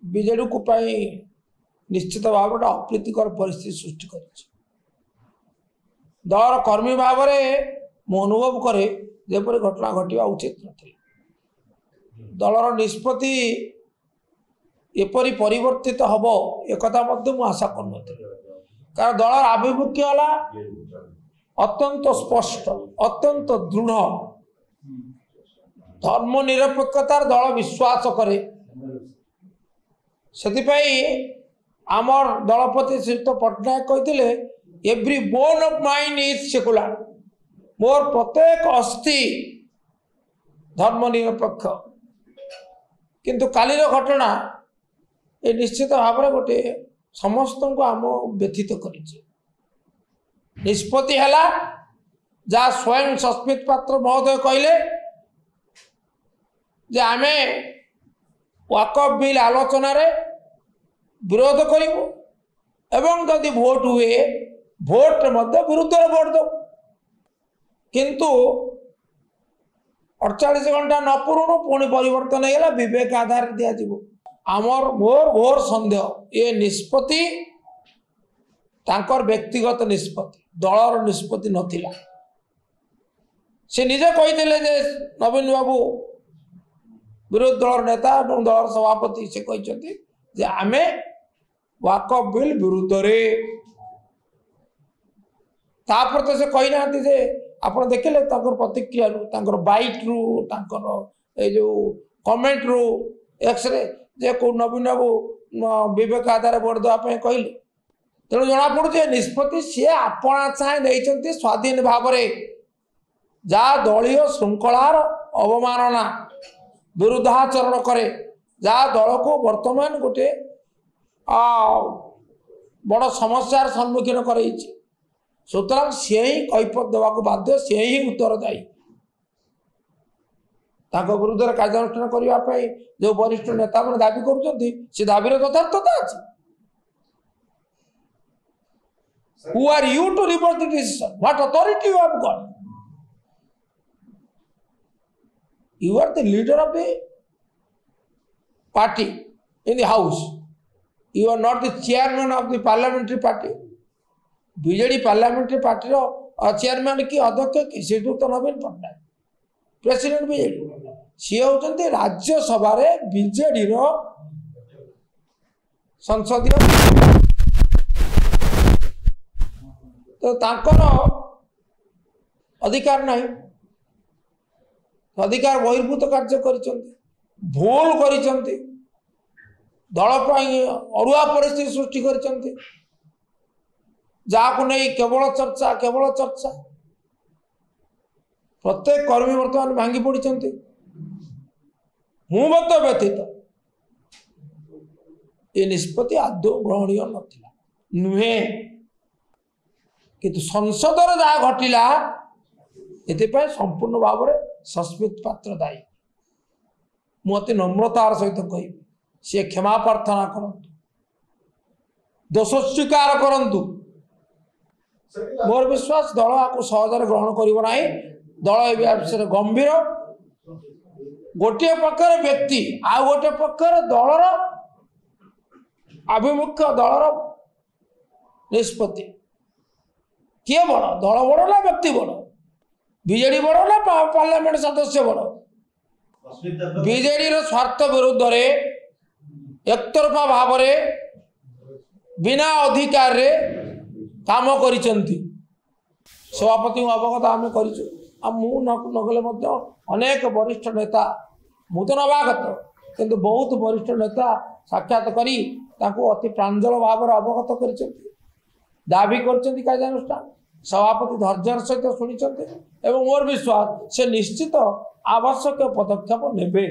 BJD को निश्चित भाव में अप्रीतिकर परिस्थिति सृष्टि कर दलर कर्मी भाव में मु अनुभव करे जेपरी घटना घटवा उचित न दलर निष्पत्ति एपरी परिवर्तित हम एक आशा कर कारण दलर आभिमुख्य है अत्यंत स्पष्ट अत्यंत दृढ़ धर्मनिरपेक्षतार दल विश्वास करे से आमर दलपति श्रीयुक्त पट्टनायक कहते every bone of mine is secular मोर प्रत्येक अस्थि धर्मनिरपेक्ष किंतु कालीर घटना ये निश्चित भाव में गोटे समस्त को आम व्यथित कर निष्पत्ति है जहाँ स्वयं सस्मित पात्र महोदय कहले जे आमे वाकफ बिल आलोचना रे विरोध करिबो एवं जदि भोट हुए भोट मध्य विरुद्ध भोट दो किंतु 48 घंटा न पूर्ण पुणी परिवर्तन होगा विवेक आधार दिया आमर मोर घोर सन्देह ये निष्पत्ति तांकर व्यक्तिगत निष्पत्ति दलर निष्पत्ति नथिला से निजे कहिथिले जे नवीन बाबू विरोधी दलर नेता और दलर सभापति से कहते जे आमे वाकफ बिल विरुद्ध रे तापर तो से कही ना जे आपण देखिले तांकर प्रतिक्रिया रु तांकर बाइट रु तांकर ए जो कमेंट रु एक्स रे जे को नवीन बाबू विवेक आधार वोट देवा कहले तेणु जना पड़े निष्पत्ति सी आपणा चाहे नहीं स्वाधीन भाव जहाँ दलीय श्रृंखलार अवमानना विरुद्धाचरण करे जहाँ दल को वर्तमान गोटे बड़ समस्यार सम्मुखीन कर सुतरां सी ही कैफत देवा बाध्य सी ही उत्तरदायी विरुद्ध कार्यानुष्ठान करने जो वरिष्ठ नेता मैंने दाबी कर दाबी यथार्थता अच्छी Who are you to reverse the decision? What authority you have got? You are the leader of the party in the house. You are not the chairman of the parliamentary party. BJD parliamentary party ro chairman की अध्यक्ष की श्रीयुक्त नवीन Patnaik president BJD सी होचंती राज्य सभा रे BJD रो संसदीय तो तांकर अधिकार नहीं अधिकार बहिर्भूत कार्य भूल कर दल अड़ुआ परिस्थिति सृष्टि कर केवल चर्चा प्रत्येक कर्मी वर्तमान भांगी पड़ी मु व्यतीत ये निष्पत्ति आदौ ग्रहणीय नथिला नुहे किंतु संसदर जहाँ घटिला ये संपूर्ण भाव में सस्मित पात्र दायी मुझे नम्रतार सहित कह सी क्षमा प्रार्थना करंतु दोष स्वीकार करंतु मोर विश्वास दल आपको सहजरे ग्रहण करिवो नाही दल ए गंभीर गोटे पक्षर व्यक्ति आ गोटे पक्षर दलर आभिमुख्य दलर निष्पत्ति किए बड़ दल बड़ ना व्यक्ति बड़ बीजेडी बड़ ना पार्लियामेंट सदस्य बड़ बीजेडी स्वार्थ विरुद्ध रे एकतरफा भाव बिना अधिकार रे काम करिसेंती सभापति अवगत आम कर अनेक वरिष्ठ नेता मु तो नवागत किंतु बहुत वरिष्ठ नेता साक्षात करी अति प्रांजल भाव अवगत कर दाबी कर कार्यानुष्ठान सभापति धैर्यर सहित शुणी मोर विश्वास से निश्चित आवश्यक पदक्षेप नेबे।